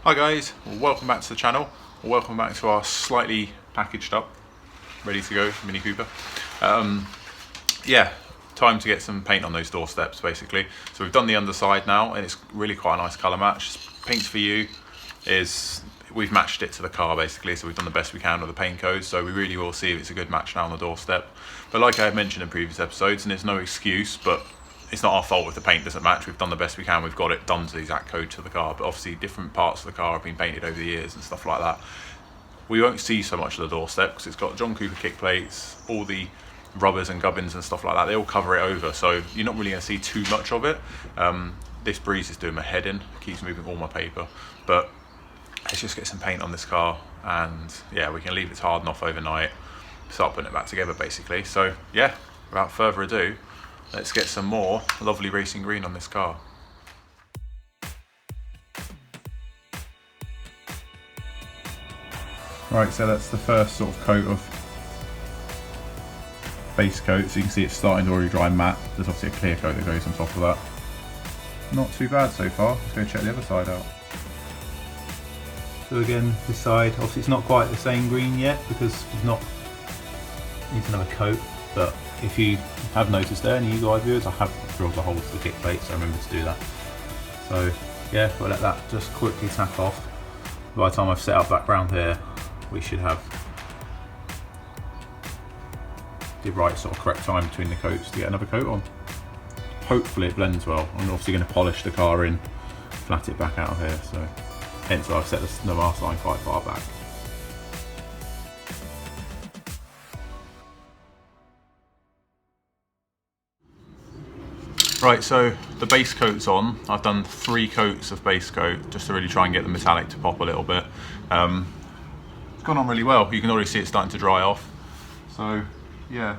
Hi guys, welcome back to the channel. Welcome back to our slightly packaged up, ready to go Mini Cooper. Yeah, time to get some paint on those doorsteps basically. So we've done the underside now and it's really quite a nice colour match. Paints for You is, we've matched it to the car basically, so we've done the best we can with the paint codes, so we really will see if it's a good match now on the doorstep. But like I had mentioned in previous episodes, and there's no excuse, but it's not our fault if the paint doesn't match. We've done the best we can, we've got it done to the exact code to the car, but obviously different parts of the car have been painted over the years and stuff like that. We won't see so much of the doorstep because it's got John Cooper kick plates, all the rubbers and gubbins and stuff like that, they all cover it over, so you're not really going to see too much of it. This breeze is doing my head in, keeps moving all my paper, but let's just get some paint on this car and yeah, we can leave it to harden off overnight, start putting it back together basically. So yeah, without further ado, let's get some more lovely racing green on this car. Right, so that's the first sort of coat of base coat, so you can see it's starting to already dry matte. There's obviously a clear coat that goes on top of that. Not too bad so far. Let's go check the other side out. So again, this side, obviously it's not quite the same green yet because it's not, needs another coat, but if you have noticed there, any eagle eye viewers, I have drilled the holes to the kick plate, so I remember to do that. So yeah, we'll let that just quickly tack off. By the time I've set up back round here, we should have the right sort of correct time between the coats to get another coat on. Hopefully it blends well. I'm obviously going to polish the car in, flat it back out of here, so hence why I've set the mast line quite far back. Right, so the base coat's on. I've done 3 coats of base coat just to really try and get the metallic to pop a little bit. It's gone on really well. You can already see it starting to dry off. So yeah,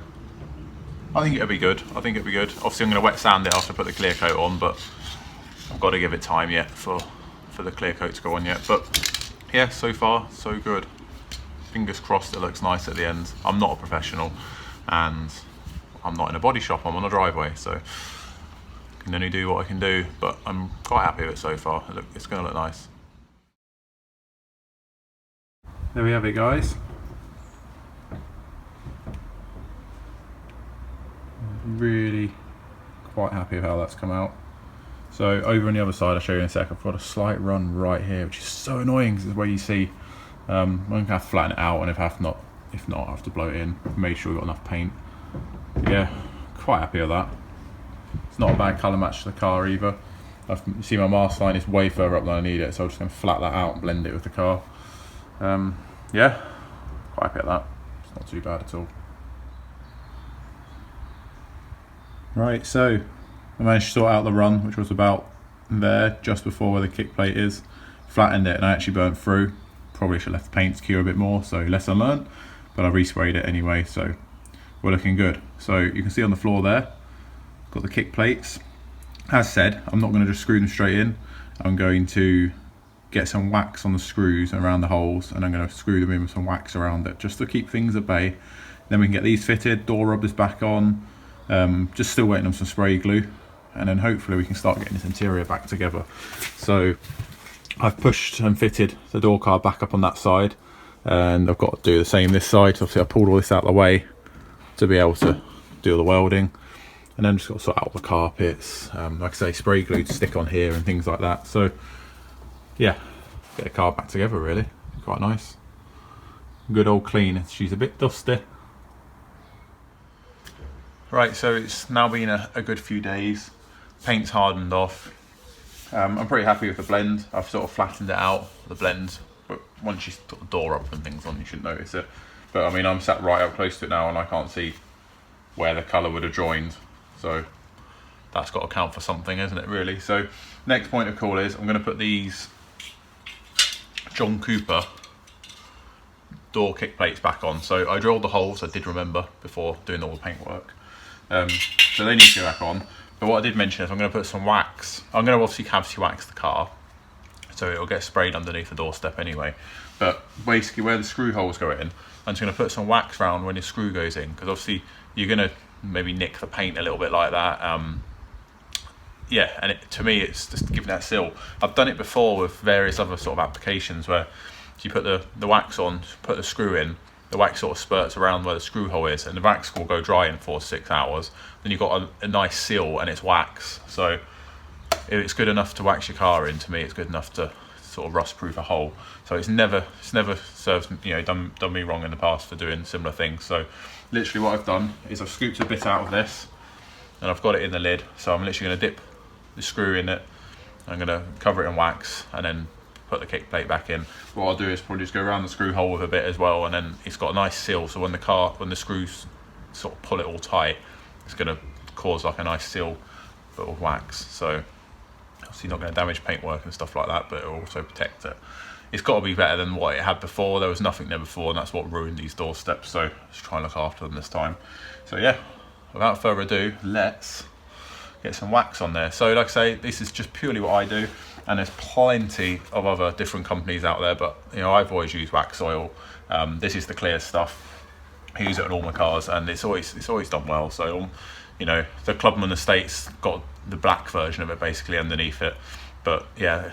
I think it'll be good. Obviously I'm going to wet sand it after I put the clear coat on, but I've got to give it time yet for the clear coat to go on yet. But yeah, so far so good. Fingers crossed it looks nice at the end. I'm not a professional and I'm not in a body shop, I'm on a driveway, so I can only do what I can do, but I'm quite happy with it so far. It's going to look nice. There we have it, guys. Really quite happy with how that's come out. So over on the other side, I'll show you in a sec, I've got a slight run right here, which is so annoying because it's where you see, I'm going to have to flatten it out, and if not, I have to blow it in. Made sure we've got enough paint. But yeah, quite happy with that. It's not a bad colour match to the car either. You see my mast line is way further up than I need it, so I'm just going to flat that out and blend it with the car. Yeah, quite happy at that. It's not too bad at all. Right, so I managed to sort out the run, which was about there, just before where the kick plate is. Flattened it and I actually burnt through. Probably should have left the paint to cure a bit more, so lesson learned. But I resprayed it anyway, so we're looking good. So you can see on the floor there, got the kick plates. As said, I'm not going to just screw them straight in. I'm going to get some wax on the screws around the holes, and I'm going to screw them in with some wax around it, just to keep things at bay. Then we can get these fitted, door rubbers back on. Just still waiting on some spray glue, and then hopefully we can start getting this interior back together. So I've pushed and fitted the door card back up on that side, and I've got to do the same this side. So obviously I pulled all this out of the way to be able to do all the welding, and then just got to sort out all the carpets, like I say, spray glue to stick on here and things like that. So yeah, get the car back together really, quite nice. Good old clean. She's a bit dusty. Right, so it's now been a good few days. Paint's hardened off. I'm pretty happy with the blend. I've sort of flattened it out, the blend. But once you put the door up and things on, you shouldn't notice it. But I mean, I'm sat right up close to it now and I can't see where the colour would have joined. So that's got to count for something, isn't it, really? So next point of call is I'm going to put these John Cooper door kick plates back on. So I drilled the holes, I did remember, before doing all the paint work. So they need to go back on. But what I did mention is I'm going to put some wax. I'm going to obviously cavity wax the car, so it'll get sprayed underneath the doorstep anyway. But basically where the screw holes go in, I'm just going to put some wax around when the screw goes in, because obviously you're going to maybe nick the paint a little bit like that. yeah, and to me it's just giving that seal. I've done it before with various other sort of applications where you put the wax on, put the screw in, the wax sort of spurts around where the screw hole is, and the wax will go dry in 4 to 6 hours. Then you've got a nice seal and it's wax. So if it's good enough to wax your car in, to me it's good enough to sort of rust proof a hole. So it's never served, done me wrong in the past for doing similar things. So literally what I've done is I've scooped a bit out of this and I've got it in the lid. So I'm literally going to dip the screw in it, I'm going to cover it in wax and then put the kick plate back in. What I'll do is probably just go around the screw hole with a bit as well, and then it's got a nice seal, so when the screws sort of pull it all tight, it's going to cause like a nice seal but with wax. So obviously not going to damage paintwork and stuff like that, but it'll also protect it. It's got to be better than what it had before. There was nothing there before, and that's what ruined these door steps, so let's try and look after them this time. So yeah, without further ado, let's get some wax on there. So like I say, this is just purely what I do, and there's plenty of other different companies out there, but I've always used wax oil. This is the clear stuff. I use it on all my cars, and it's always done well. So the Clubman Estate's got the black version of it basically underneath it, but yeah,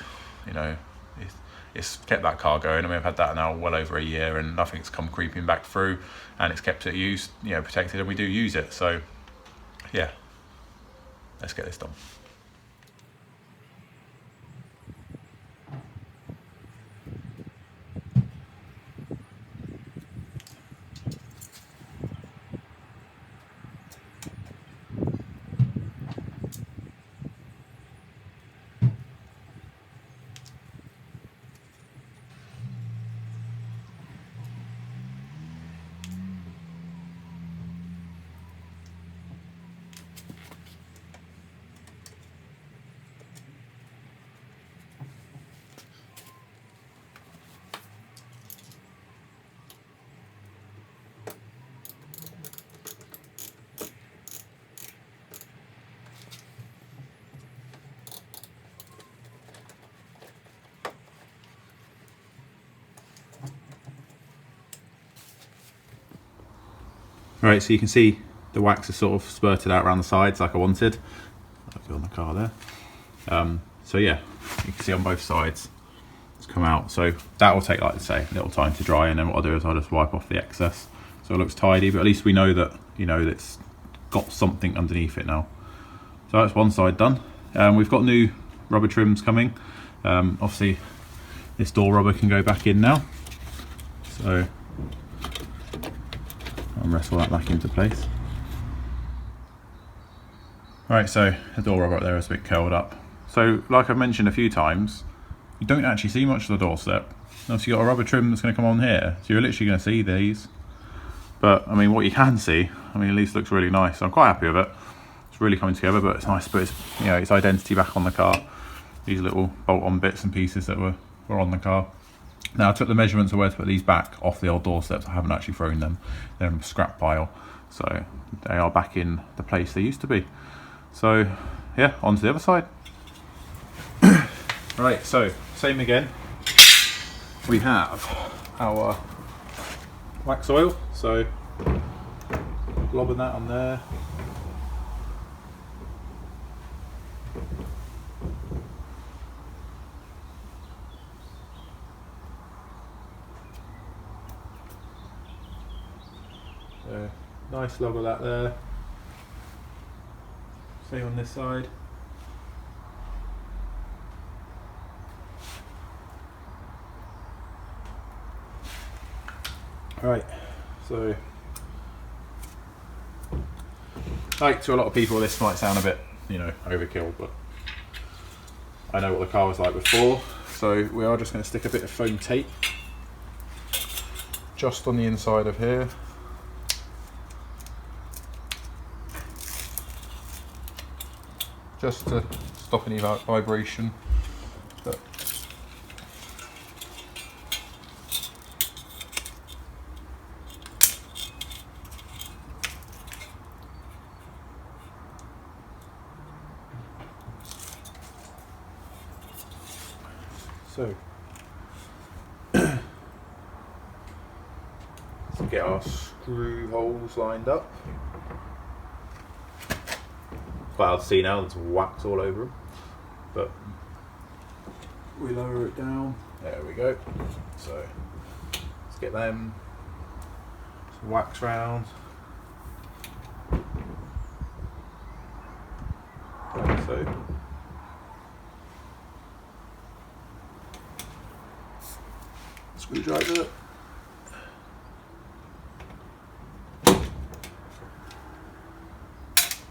it's kept that car going. I mean, I've had that now well over a year, and nothing's come creeping back through, and it's kept it protected, and we do use it. So yeah, let's get this done. Right, so you can see the wax is sort of spurted out around the sides like I wanted. I'll go on the car there. So yeah, you can see on both sides it's come out. So that will take, like I say, a little time to dry, and then what I'll do is I'll just wipe off the excess so it looks tidy, but at least we know that it's got something underneath it now. So that's one side done. We've got new rubber trims coming. Obviously this door rubber can go back in now, so I'll wrestle that back into place. Right, so the door rubber up there is a bit curled up. So like I've mentioned a few times, you don't actually see much of the doorstep. Obviously you've got a rubber trim that's going to come on here, so you're literally going to see these. But I mean, what you can see, at least looks really nice. So I'm quite happy with it. It's really coming together, but it's nice to put its identity back on the car. These little bolt-on bits and pieces that were on the car. Now I took the measurements of where to put these back off the old doorsteps. I haven't actually thrown them. They're in a scrap pile. So they are back in the place they used to be. So yeah, on to the other side. Right, so same again. We have our wax oil. So globbing that on there. Nice log of that there. Same on this side. Right, so like to a lot of people this might sound a bit, overkill, but I know what the car was like before. So we are just going to stick a bit of foam tape just on the inside of here. Just to stop any vibration. But so let's get our screw holes lined up. quite hard to see now, there's wax all over them. But we lower it down. There we go. So let's get them some wax round. Like so. Screwdriver.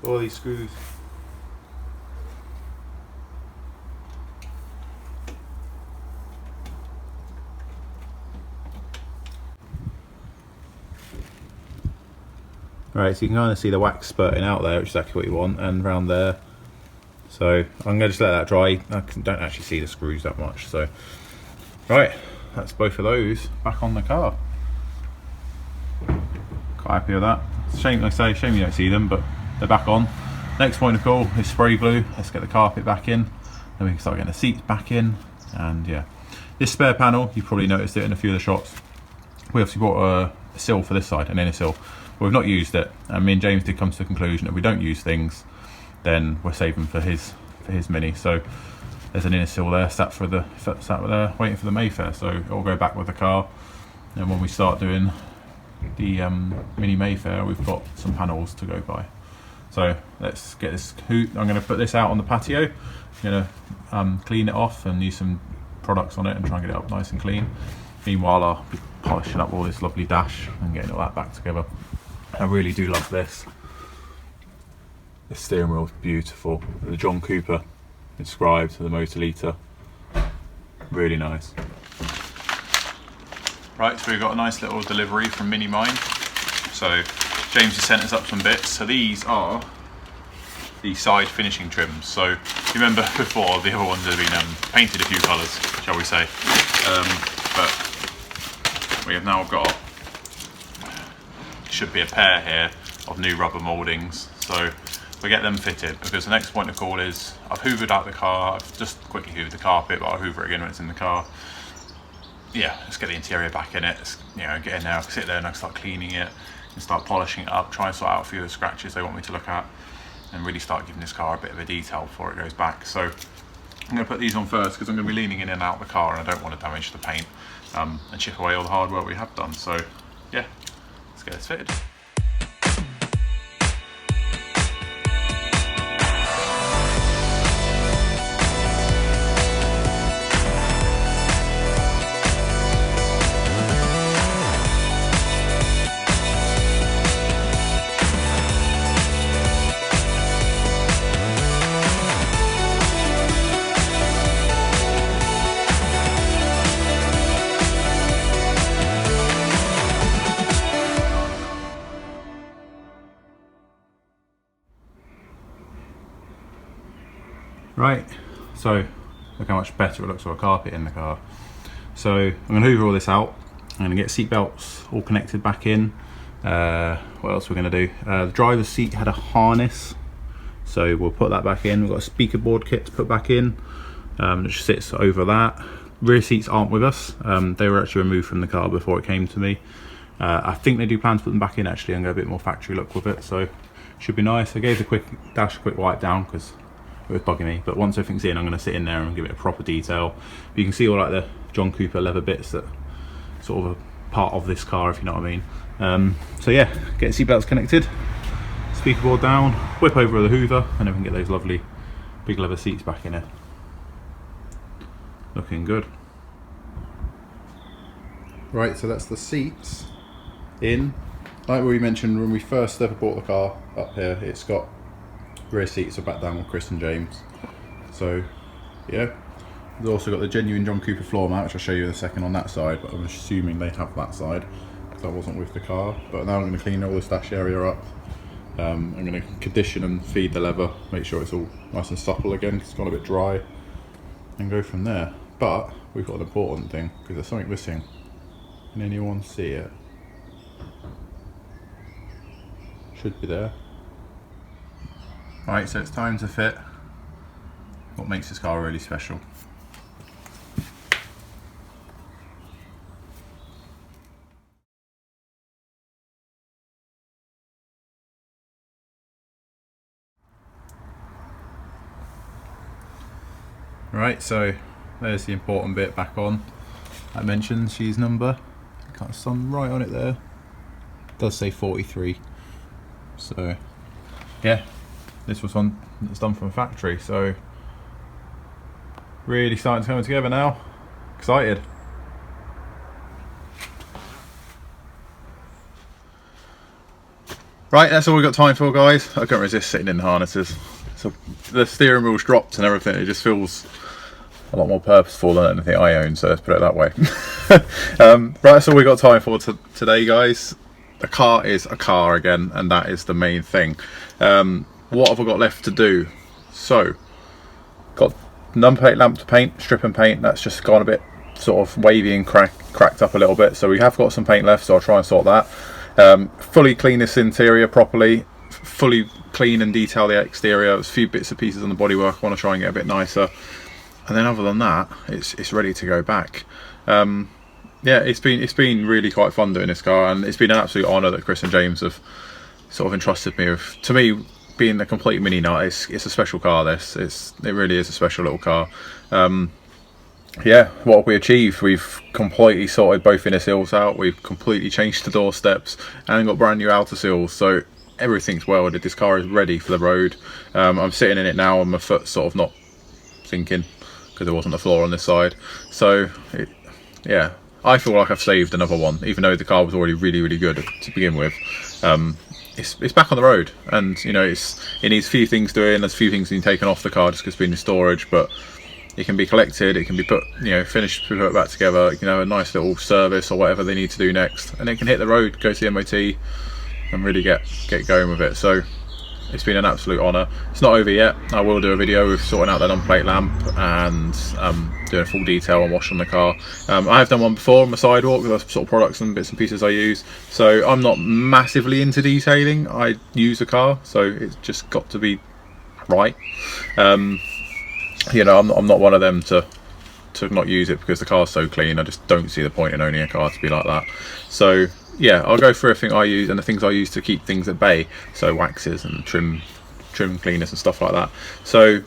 All these screws. Right, so you can kind of see the wax spurting out there, which is exactly what you want, and around there. So I'm going to just let that dry. I don't actually see the screws that much. So, right, that's both of those back on the car. Quite happy with that. Shame, like I say, shame you don't see them, but they're back on. Next point of call is spray glue. Let's get the carpet back in, then we can start getting the seats back in. And yeah, this spare panel, you probably noticed it in a few of the shots. We obviously bought a sill for this side, an inner sill, but we've not used it. And me and James did come to the conclusion that if we don't use things, then we're saving for his Mini. So there's an inner sill there, sat there waiting for the Mayfair. So it'll go back with the car. And when we start doing the Mini Mayfair, we've got some panels to go by. So let's get this hoot. I'm going to put this out on the patio. I'm going to clean it off and use some products on it and try and get it up nice and clean. Meanwhile, I'll be polishing up all this lovely dash and getting all that back together. I really do love this. The steering wheel is beautiful. The John Cooper inscribed to the motor litre. Really nice. Right, so we've got a nice little delivery from Mini Mine. So James has sent us up some bits. So these are the side finishing trims. So you remember before the other ones have been painted a few colours, shall we say. But we have now got, should be a pair here of new rubber mouldings. So we get them fitted, because the next point of call is I've hoovered out the car. I've just quickly hoovered the carpet, but I'll hoover it again when it's in the car. Yeah, let's get the interior back in it. Get in there, I can sit there and I can start cleaning it and start polishing it up, try and sort out a few of the scratches they want me to look at, and really start giving this car a bit of a detail before it goes back. So I'm going to put these on first, because I'm going to be leaning in and out of the car and I don't want to damage the paint and chip away all the hard work we have done. So yeah, let's get this fitted. Right, so look how much better it looks with a carpet in the car. So I'm going to hoover all this out. I'm going to get seat belts all connected back in. What else we're going to do? The driver's seat had a harness, so we'll put that back in. We've got a speaker board kit to put back in. It just sits over that. Rear seats aren't with us. They were actually removed from the car before it came to me. I think they do plan to put them back in actually and go a bit more factory look with it, so should be nice. I gave the quick wipe down because it was bugging me, but once everything's in, I'm going to sit in there and give it a proper detail. But you can see all like the John Cooper leather bits that sort of a part of this car, if you know what I mean. So yeah, get the seatbelts connected, speaker board down, whip over the hoover, and then we can get those lovely big leather seats back in it. Looking good. Right, so that's the seats in. Like we mentioned when we first ever bought the car up here, it's got rear seats are back down with Chris and James. So yeah, we've also got the genuine John Cooper floor mat, which I'll show you in a second on that side, but I'm assuming they have that side because that wasn't with the car. But now I'm going to clean all this dash area up. I'm going to condition and feed the leather, make sure it's all nice and supple again because it's gone a bit dry, and go from there. But we've got an important thing, because there's something missing. Can anyone see it? Should be there. Right, so it's time to fit what makes this car really special. Right, so there's the important bit back on. I mentioned she's number, got some right on it there. It does say 43. So yeah, this was one that's done from a factory, so really starting to come together now. Excited. Right, that's all we've got time for, guys. I can't resist sitting in the harnesses. So the steering wheel's dropped and everything, it just feels a lot more purposeful than anything I own, so let's put it that way. Right, that's all we've got time for today, guys. The car is a car again, and that is the main thing. What have I got left to do? So, got number plate lamp to paint, strip and paint. That's just gone a bit sort of wavy and cracked up a little bit, so we have got some paint left, so I'll try and sort that. Fully clean this interior properly, fully clean and detail the exterior. There's a few bits and pieces on the bodywork I want to try and get a bit nicer, and then other than that, it's ready to go back. Yeah, it's been really quite fun doing this car, and it's been an absolute honour that Chris and James have sort of entrusted me with. To me, being a complete mini nut, it's a special car. It really is a special little car. Yeah, what have we achieved? We've completely sorted both inner seals out, we've completely changed the door steps and got brand new outer seals, so everything's welded. This car is ready for the road. I'm sitting in it now and my foot's sort of not sinking because there wasn't a floor on this side, so yeah, I feel like I've saved another one, even though the car was already really good to begin with. It's back on the road, and you know, it needs a few things doing. There's a few things being taken off the car just because it's been in storage, but it can be collected, it can be put, you know, finished, put back together, you know, a nice little service or whatever they need to do next, and it can hit the road, go to the MOT and really get going with it. So it's been an absolute honour. It's not over yet. I will do a video with sorting out that on-plate lamp and doing a full detail on washing the car. I have done one before on the sidewalk with the sort of products and bits and pieces I use, so I'm not massively into detailing. I use the car, so it's just got to be right. You know, I'm not one of them to not use it because the car's so clean. I just don't see the point in owning a car to be like that. So yeah, I'll go through everything I use and the things I use to keep things at bay, so waxes and trim cleaners and stuff like that. So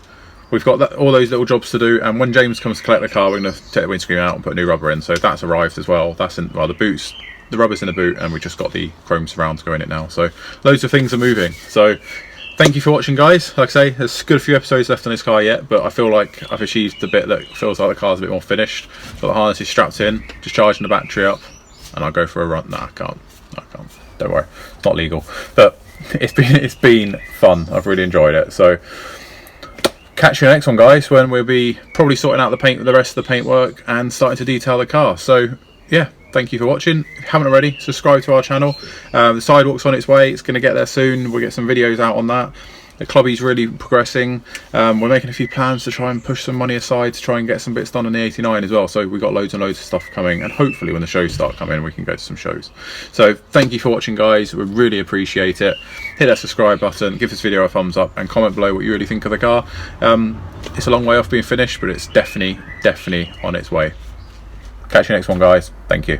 we've got all those little jobs to do, and when James comes to collect the car, we're going to take the windscreen out and put a new rubber in. So that's arrived as well. That's in, well, the rubber's in the boot, and we just got the chrome surrounds going in it now. So loads of things are moving. So thank you for watching, guys. Like I say, there's a good few episodes left on this car yet, but I feel like I've achieved the bit that feels like the car's a bit more finished. Got the harnesses strapped in, just charging the battery up, and I'll go for a run. No, I can't. Don't worry, it's not legal. But it's been fun. I've really enjoyed it. So catch you in the next one, guys, when we'll be probably sorting out the rest of the paintwork and starting to detail the car. So yeah, thank you for watching. If you haven't already, subscribe to our channel. The sidewalk's on its way. It's going to get there soon. We'll get some videos out on that. The clubby's really progressing. We're making a few plans to try and push some money aside to try and get some bits done on the 89 as well. So we've got loads and loads of stuff coming, and hopefully when the shows start coming, we can go to some shows. So thank you for watching, guys. We really appreciate it. Hit that subscribe button, give this video a thumbs up, and comment below what you really think of the car. It's a long way off being finished, but it's definitely on its way. Catch you next one, guys. Thank you.